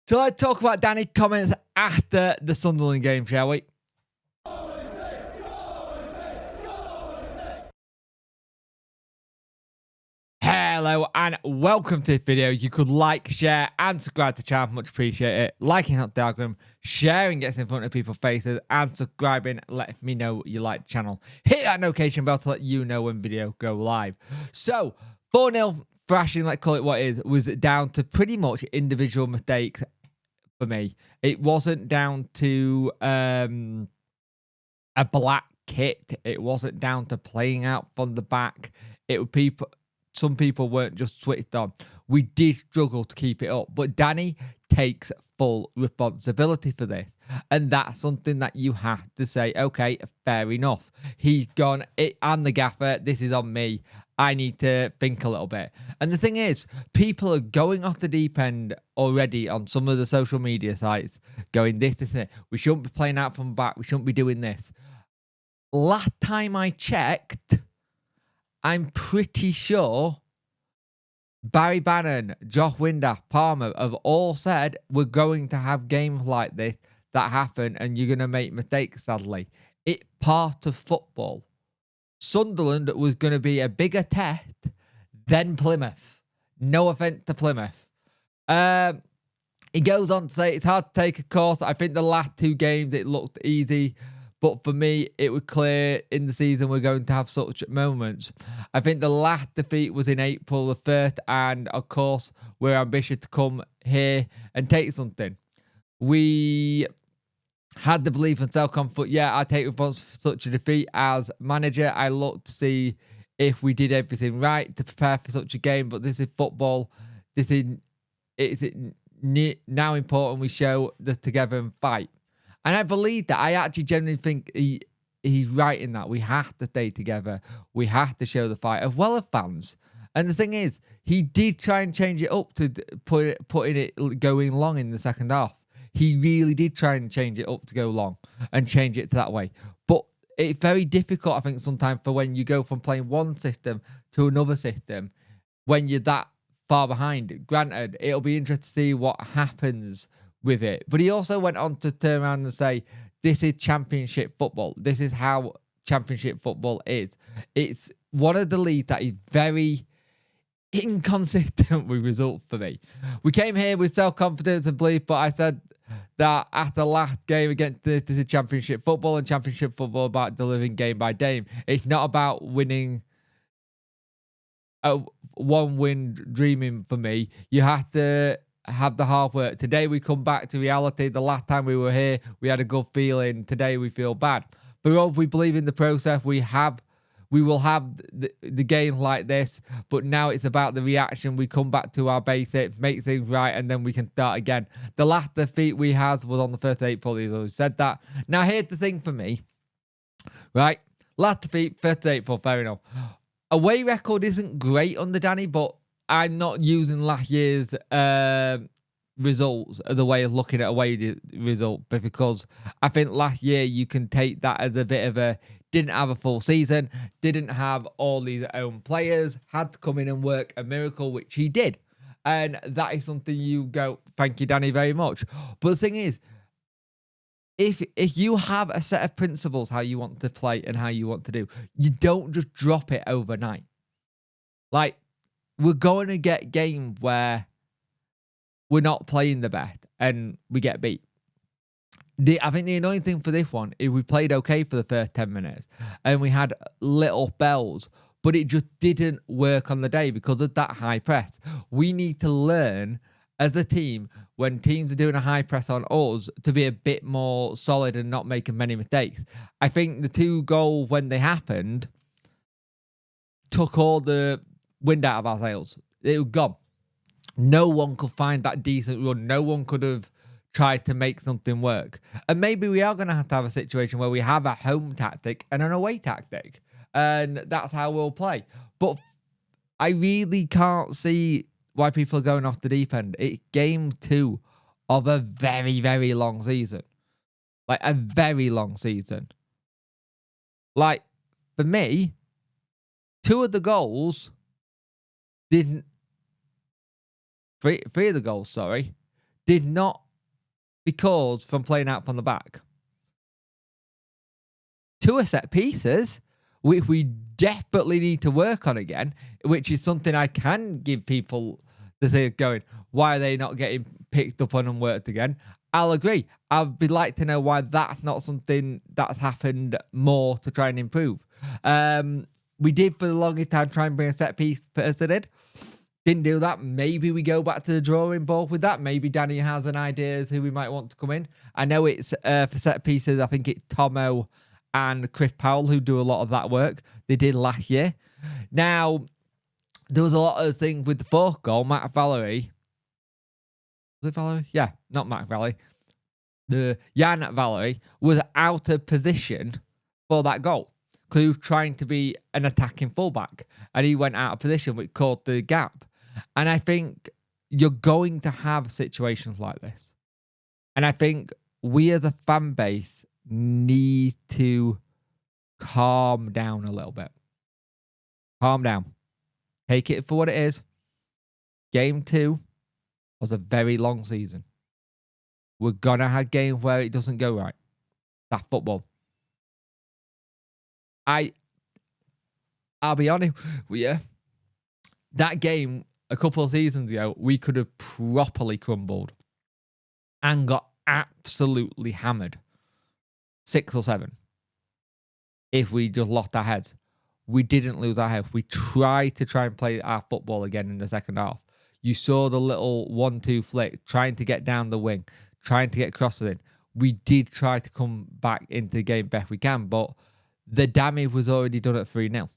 So let's talk about Danny's comments after the Sunderland game, shall we? Hello and welcome to this video. You could like, share and subscribe to the channel. Much appreciate it. Liking helps the algorithm, sharing gets in front of people's faces, and subscribing lets me know you like the channel. Hit that notification bell to let you know when video go live. So 4-0 thrashing, let's call it what it is, was down to pretty much individual mistakes for me. It wasn't down to a black kit. It wasn't down to playing out from the back. It was people. Some people weren't just switched on. We did struggle to keep it up, but Danny takes full responsibility for this. And that's something that you have to say, okay, fair enough. He's gone, I'm the gaffer, this is on me. I need to think a little bit. And the thing is, people are going off the deep end already on some of the social media sites, going this, we shouldn't be playing out from back, we shouldn't be doing this. Last time I checked, I'm pretty sure Barry Bannon, Josh Windass, Palmer have all said we're going to have games like this that happen and you're going to make mistakes, sadly. It's part of football. Sunderland was going to be a bigger test than Plymouth. No offence to Plymouth. He goes on to say it's hard to take a course. I think the last two games it looked easy. But for me, it was clear in the season we're going to have such moments. I think the last defeat was in April the 1st. And, of course, we're ambitious to come here and take something. We had the belief and self-confidence. Yeah, I take responsibility for such a defeat. As manager, I look to see if we did everything right to prepare for such a game. But this is football. It's now important we show this together and fight. And I believe that. I actually genuinely think he's right in that. We have to stay together. We have to show the fight as well as fans. And the thing is, he did try and change it up to putting it going long in the second half. He really did try and change it up to go long and change it to that way. But it's very difficult, I think, sometimes for when you go from playing one system to another system when you're that far behind. Granted, it'll be interesting to see what happens with it. But he also went on to turn around and say, this is championship football. This is how championship football is. It's one of the leagues that is very inconsistent with results for me. We came here with self-confidence and belief, but I said that after the last game against this is championship football, and championship football about delivering game by game. It's not about winning one win dreaming for me. You have to have the hard work. Today we come back to reality. The last time we were here, we had a good feeling. Today we feel bad. But if we believe in the process, we will have the game like this. But now it's about the reaction. We come back to our basics, make things right, and then we can start again. The last defeat we had was on the 1st of April. He's always said that. Now here's the thing for me, right? Last defeat, 1st of April, fair enough. Away record isn't great under Danny, but I'm not using last year's results as a way of looking at away result, because I think last year you can take that as a bit of a didn't have a full season, didn't have all these own players, had to come in and work a miracle, which he did. And that is something you go, thank you, Danny, very much. But the thing is, if you have a set of principles how you want to play and how you want to do, you don't just drop it overnight. Like, we're going to get games where we're not playing the best and we get beat. I think the annoying thing for this one is we played okay for the first 10 minutes and we had little bells, but it just didn't work on the day because of that high press. We need to learn as a team, when teams are doing a high press on us, to be a bit more solid and not making many mistakes. I think the 2 goals, when they happened, took all the wind out of our sails. It was gone. No one could find that decent run. No one could have tried to make something work. And maybe we are going to have a situation where we have a home tactic and an away tactic. And that's how we'll play. But I really can't see why people are going off the deep end. It's game 2 of a very, very long season. Like, a very long season. Like, for me, 2 of the goals didn't... Three of the goals, sorry, did not because from playing out from the back to a set pieces, which we desperately need to work on again, which is something I can give people the thing of going, why are they not getting picked up on and worked again? I'll agree. I'd be like to know why that's not something that's happened more to try and improve. We did for the longest time try and bring a set piece person in. Didn't do that. Maybe we go back to the drawing board with that. Maybe Danny has an idea as who we might want to come in. I know it's for set pieces. I think it's Tomo and Chris Powell who do a lot of that work. They did last year. Now, there was a lot of things with the fourth goal. Matt Valerie. Was it Valerie? Yeah, not Matt Valerie. Jan Valerie was out of position for that goal. Because he was trying to be an attacking fullback. And he went out of position, which caused the gap. And I think you're going to have situations like this. And I think we as a fan base need to calm down a little bit. Calm down. Take it for what it is. Game 2 was a very long season. We're going to have games where it doesn't go right. That's football. I'll be honest with you. That game a couple of seasons ago, we could have properly crumbled and got absolutely hammered. 6 or 7. If we just lost our heads. We didn't lose our heads. We tried to play our football again in the second half. You saw the little 1-2 flick, trying to get down the wing, trying to get crosses in. We did try to come back into the game best we can, but the damage was already done at 3-0.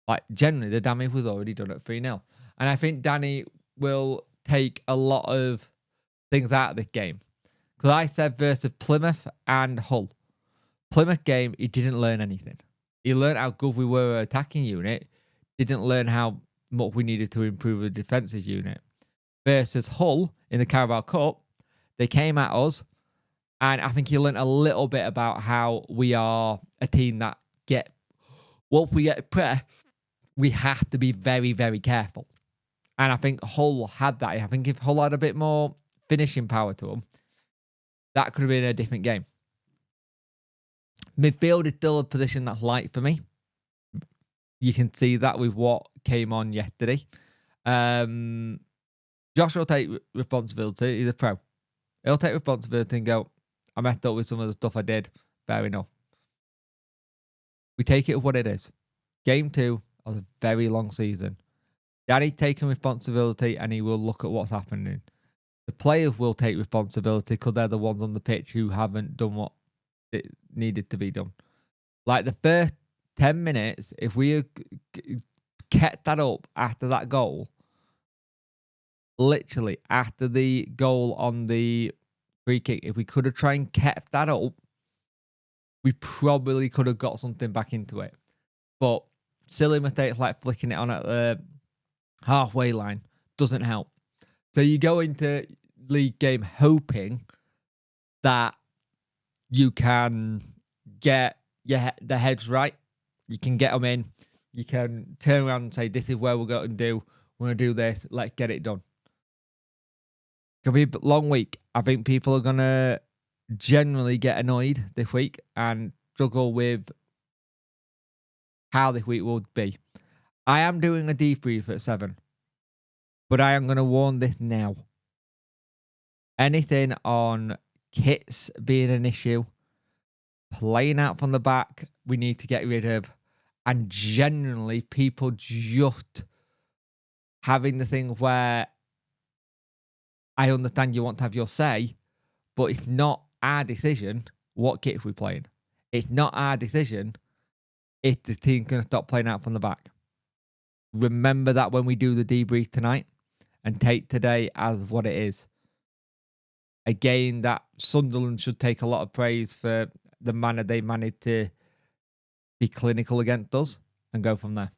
Like, generally, the damage was already done at 3-0. And I think Danny will take a lot of things out of this game. Because I said versus Plymouth and Hull. Plymouth game, he didn't learn anything. He learned how good we were attacking unit. Didn't learn how much we needed to improve the defensive unit. Versus Hull in the Carabao Cup, they came at us. And I think he learned a little bit about how we are a team that once we get pressed, we have to be very, very careful. And I think Hull had that. I think if Hull had a bit more finishing power to them, that could have been a different game. Midfield is still a position that's light for me. You can see that with what came on yesterday. Josh will take responsibility. He's a pro. He'll take responsibility and go, I messed up with some of the stuff I did. Fair enough. We take it for what it is. Game 2 was a very long season. Danny's taking responsibility and he will look at what's happening. The players will take responsibility because they're the ones on the pitch who haven't done what it needed to be done. Like the first 10 minutes, if we had kept that up after that goal, literally after the goal on the free kick, if we could have tried and kept that up, we probably could have got something back into it. But silly mistakes like flicking it on at the halfway line doesn't help. So you go into league game hoping that you can get the heads right. You can get them in. You can turn around and say, this is where we're going to do. We're going to do this. Let's get it done. It's going to be a long week. I think people are going to generally get annoyed this week and struggle with how this week will be. I am doing a debrief at 7. But I am going to warn this now. Anything on kits being an issue, playing out from the back, we need to get rid of. And generally, people just having the thing where I understand you want to have your say, but it's not our decision what kit we're playing. It's not our decision if the team's going to stop playing out from the back. Remember that when we do the debrief tonight and take today as what it is. Again, that Sunderland should take a lot of praise for the manner they managed to be clinical against us and go from there.